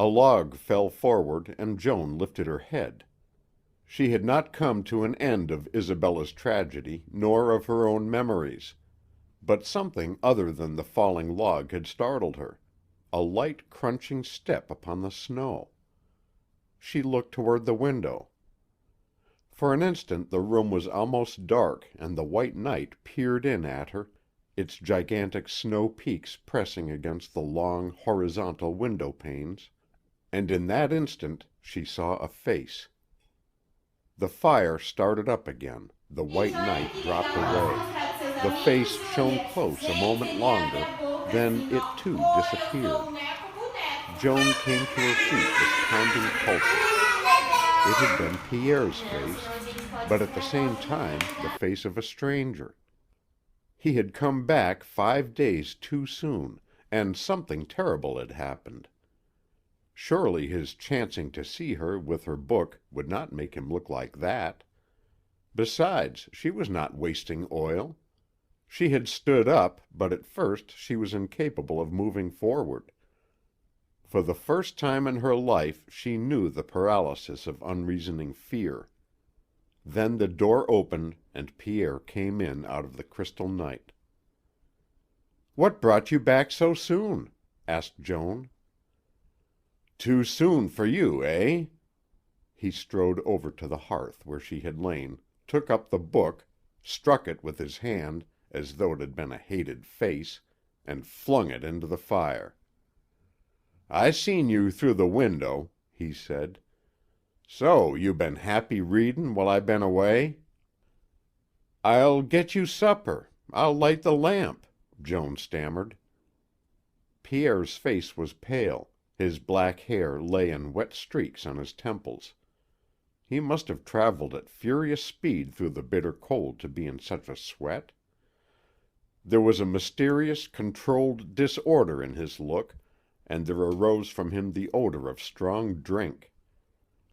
A log fell forward and Joan lifted her head. She had not come to an end of Isabella's tragedy, nor of her own memories. But something other than the falling log had startled her. A light, crunching step upon the snow. She looked toward the window. For an instant the room was almost dark and the white night peered in at her, its gigantic snow peaks pressing against the long, horizontal window panes, and in that instant she saw a face. The fire started up again, the white night dropped away. The face shone close a moment longer, then it too disappeared. Joan came to her feet with pounding pulses. It had been Pierre's face, but at the same time the face of a stranger. He had come back 5 days too soon, and something terrible had happened. Surely his chancing to see her with her book would not make him look like that. Besides, she was not wasting oil. She had stood up, but at first she was incapable of moving forward. For the first time in her life she knew the paralysis of unreasoning fear. Then the door opened and Pierre came in out of the crystal night. "What brought you back so soon?" asked Joan. "Too soon for you, eh?" He strode over to the hearth where she had lain, took up the book, struck it with his hand as though it had been a hated face, and flung it into the fire. "I seen you through the window," he said. "So you been happy readin' while I been away?" "I'll get you supper. I'll light the lamp," Joan stammered. Pierre's face was pale, his black hair lay in wet streaks on his temples. He must have traveled at furious speed through the bitter cold to be in such a sweat. There was a mysterious, controlled disorder in his look, and there arose from him the odor of strong drink.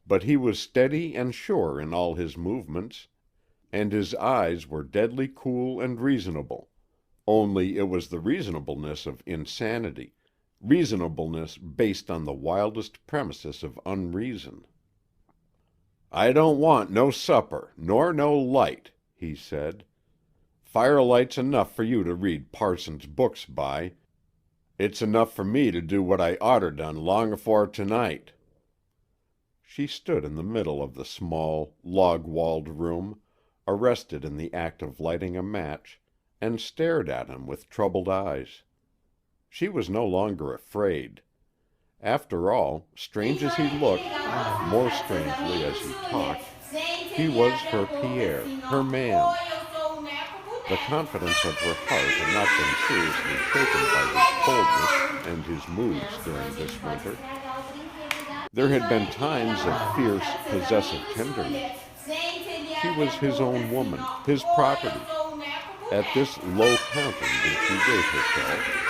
But he was steady and sure in all his movements, and his eyes were deadly cool and reasonable, only it was the reasonableness of insanity, reasonableness based on the wildest premises of unreason. "I don't want no supper, nor no light," he said. "Firelight's enough for you to read parsons' books by. It's enough for me to do what I oughter done long afore to-night." She stood in the middle of the small, log-walled room, arrested in the act of lighting a match, and stared at him with troubled eyes. She was no longer afraid. After all, strange as he looked, more strangely as he talked, he was her Pierre, her man. The confidence of her heart had not been seriously shaken by his coldness and his moods during this winter. There had been times of fierce, possessive tenderness. She was his own woman, his property. At this low counting did she rate herself.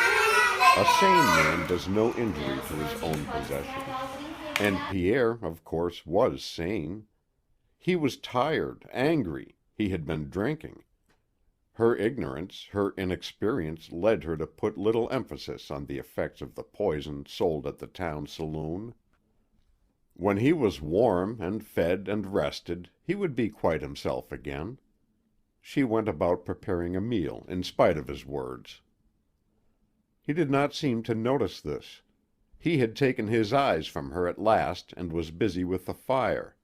A sane man does no injury to his own possessions. And Pierre, of course, was sane. He was tired, angry. He had been drinking. Her ignorance, her inexperience led her to put little emphasis on the effects of the poison sold at the town saloon. When he was warm and fed and rested, he would be quite himself again. She went about preparing a meal in spite of his words. He did not seem to notice this. He had taken his eyes from her at last and was busy with the fire.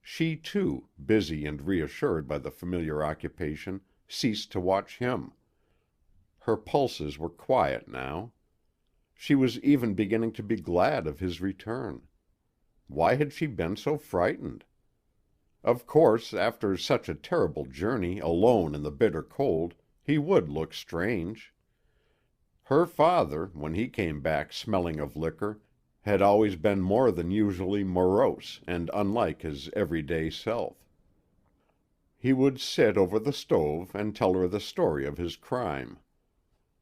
She, too, busy and reassured by the familiar occupation, ceased to watch him. Her pulses were quiet now. She was even beginning to be glad of his return. Why had she been so frightened? Of course, after such a terrible journey alone in the bitter cold, he would look strange. Her father, when he came back smelling of liquor, had always been more than usually morose and unlike his everyday self. He would sit over the stove and tell her the story of his crime.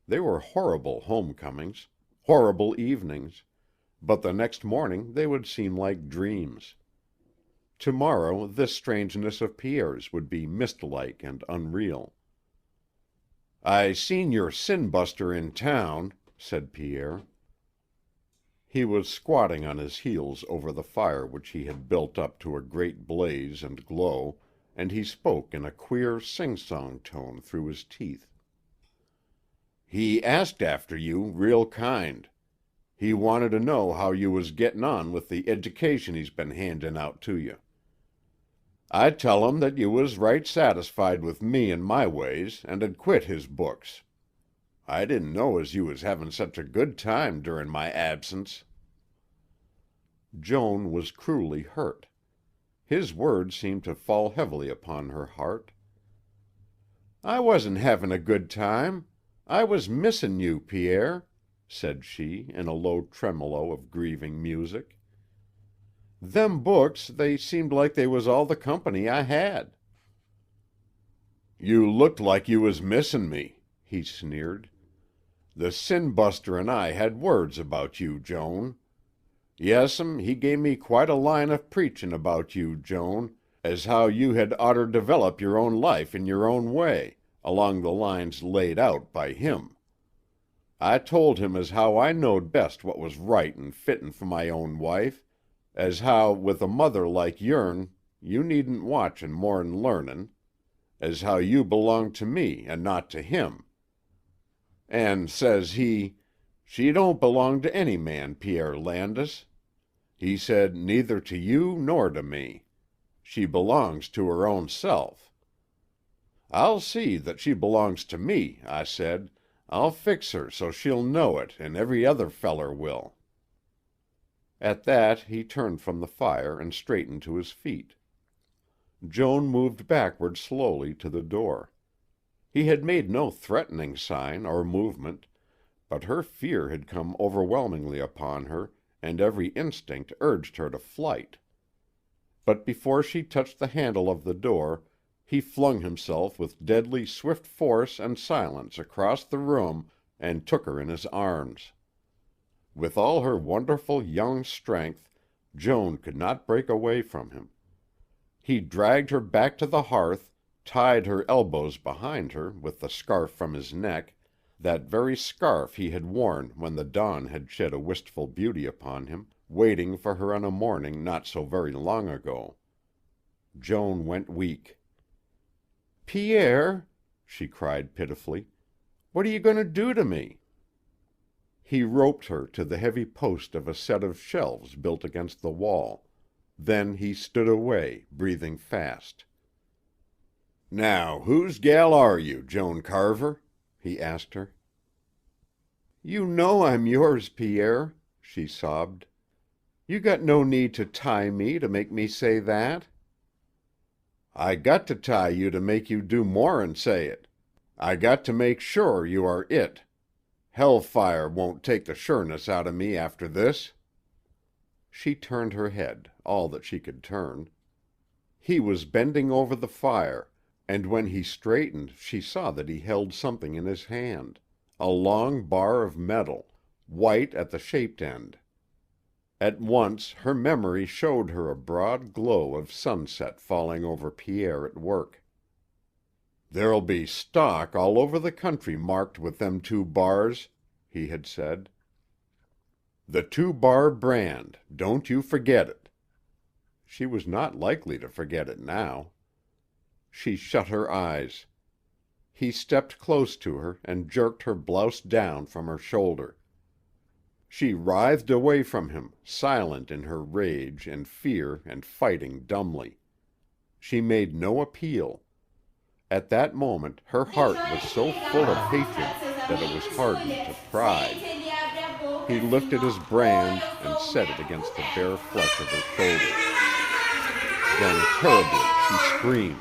They were horrible homecomings, horrible evenings, but the next morning they would seem like dreams. Tomorrow this strangeness of Pierre's would be mist-like and unreal. "I seen your sin-buster in town," said Pierre. He was squatting on his heels over the fire which he had built up to a great blaze and glow, and he spoke in a queer sing-song tone through his teeth. "He asked after you real kind. He wanted to know how you was gettin' on with the edication he's been handin' out to you. I tell him that you was right satisfied with me and my ways, and had quit his books. I didn't know as you was havin' such a good time durin' my absence." Joan was cruelly hurt. His words seemed to fall heavily upon her heart. "I wasn't havin' a good time. I was missin' you, Pierre," said she, in a low tremolo of grieving music. "Them books, they seemed like they was all the company I had." "You looked like you was missin' me," he sneered. "The sin-buster and I had words about you, Joan. Yes'm, he gave me quite a line of preachin' about you, Joan, as how you had oughter develop your own life in your own way, along the lines laid out by him. I told him as how I knowed best what was right and fittin' for my own wife, as how with a mother like yourn you needn't watchin' more'n learnin', as how you belonged to me and not to him. And says he, 'She don't belong to any man, Pierre Landis.' He said, 'Neither to you nor to me. She belongs to her own self.' 'I'll see that she belongs to me,' I said. 'I'll fix her so she'll know it, and every other feller will.'" At that he turned from the fire and straightened to his feet. Joan moved backward slowly to the door. He had made no threatening sign or movement, but her fear had come overwhelmingly upon her, and every instinct urged her to flight. But before she touched the handle of the door, he flung himself with deadly swift force and silence across the room and took her in his arms. With all her wonderful young strength, Joan could not break away from him. He dragged her back to the hearth, tied her elbows behind her with the scarf from his neck, that very scarf he had worn when the dawn had shed a wistful beauty upon him, waiting for her on a morning not so very long ago. Joan went weak. "Pierre," she cried pitifully, "what are you going to do to me?" He roped her to the heavy post of a set of shelves built against the wall. Then he stood away, breathing fast. "Now, whose gal are you, Joan Carver?" he asked her. "You know I'm yours, Pierre," she sobbed. "You got no need to tie me to make me say that." "I got to tie you to make you do more'n say it. I got to make sure you are it. Hellfire won't take the sureness out of me after this." She turned her head, all that she could turn. He was bending over the fire, and when he straightened she saw that he held something in his hand, a long bar of metal, white at the shaped end. At once her memory showed her a broad glow of sunset falling over Pierre at work. "There'll be stock all over the country marked with them 2 bars," he had said. "The 2-bar brand, don't you forget it." She was not likely to forget it now. She shut her eyes. He stepped close to her and jerked her blouse down from her shoulder. She writhed away from him, silent in her rage and fear and fighting dumbly. She made no appeal. At that moment her heart was so full of hatred that it was hardened to pride. He lifted his brand and set it against the bare flesh of her shoulder. Then terribly she screamed.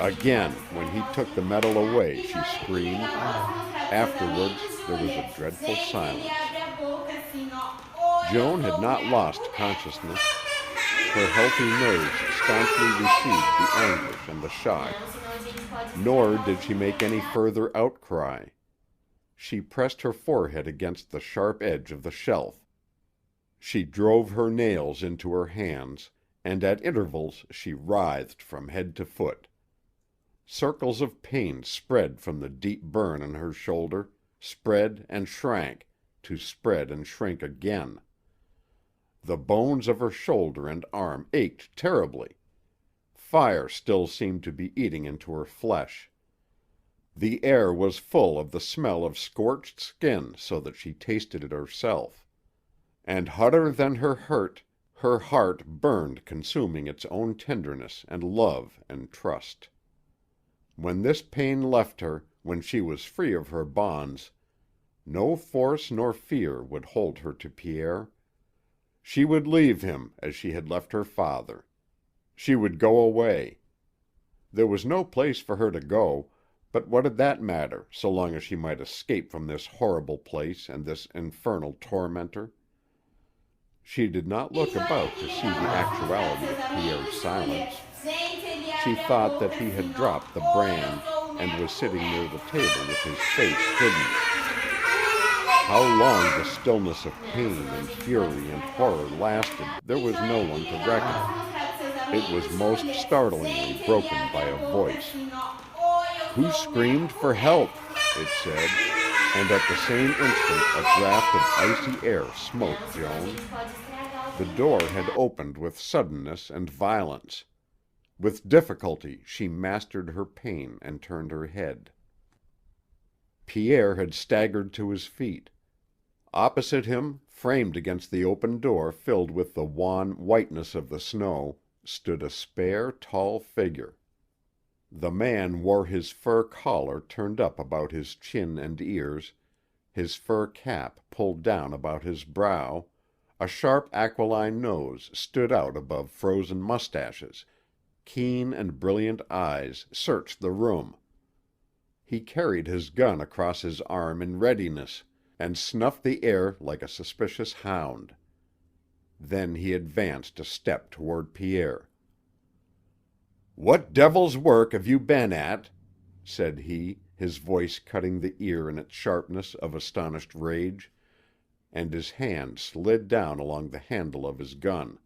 Again, when he took the metal away, she screamed. Afterwards there was a dreadful silence. Joan had not lost consciousness. Her healthy nerves staunchly received the anguish and the shock. Nor did she make any further outcry. She pressed her forehead against the sharp edge of the shelf. She drove her nails into her hands, and at intervals she writhed from head to foot. Circles of pain spread from the deep burn on her shoulder, spread and shrank, to spread and shrink again. The bones of her shoulder and arm ached terribly. Fire still seemed to be eating into her flesh. The air was full of the smell of scorched skin so that she tasted it herself. And hotter than her heart burned, consuming its own tenderness and love and trust. When this pain left her, when she was free of her bonds, no force nor fear would hold her to Pierre. She would leave him as she had left her father. She would go away. There was no place for her to go, but what did that matter so long as she might escape from this horrible place and this infernal tormentor? She did not look about to see the actuality of Pierre's silence. She thought that he had dropped the brand and was sitting near the table with his face hidden. How long the stillness of pain and fury and horror lasted, there was no one to reckon. It was most startlingly broken by a voice. "Who screamed for help?" it said, and at the same instant a draft of icy air smote Joan. The door had opened with suddenness and violence. With difficulty she mastered her pain and turned her head. Pierre had staggered to his feet. Opposite him, framed against the open door filled with the wan whiteness of the snow, stood a spare, tall figure. The man wore his fur collar turned up about his chin and ears, his fur cap pulled down about his brow, a sharp aquiline nose stood out above frozen mustaches, keen and brilliant eyes searched the room. He carried his gun across his arm in readiness, and snuffed the air like a suspicious hound. Then he advanced a step toward Pierre. "What devil's work have you been at?" said he, his voice cutting the ear in its sharpness of astonished rage, and his hand slid down along the handle of his gun.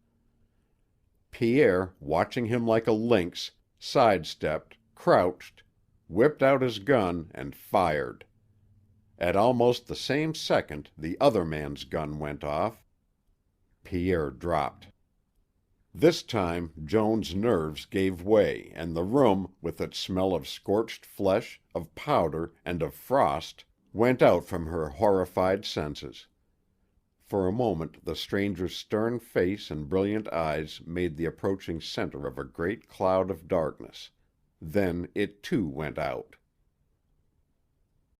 Pierre, watching him like a lynx, sidestepped, crouched, whipped out his gun, and fired. At almost the same second the other man's gun went off. Pierre dropped. This time Joan's nerves gave way and the room, with its smell of scorched flesh, of powder, and of frost, went out from her horrified senses. For a moment the stranger's stern face and brilliant eyes made the approaching center of a great cloud of darkness. Then it too went out.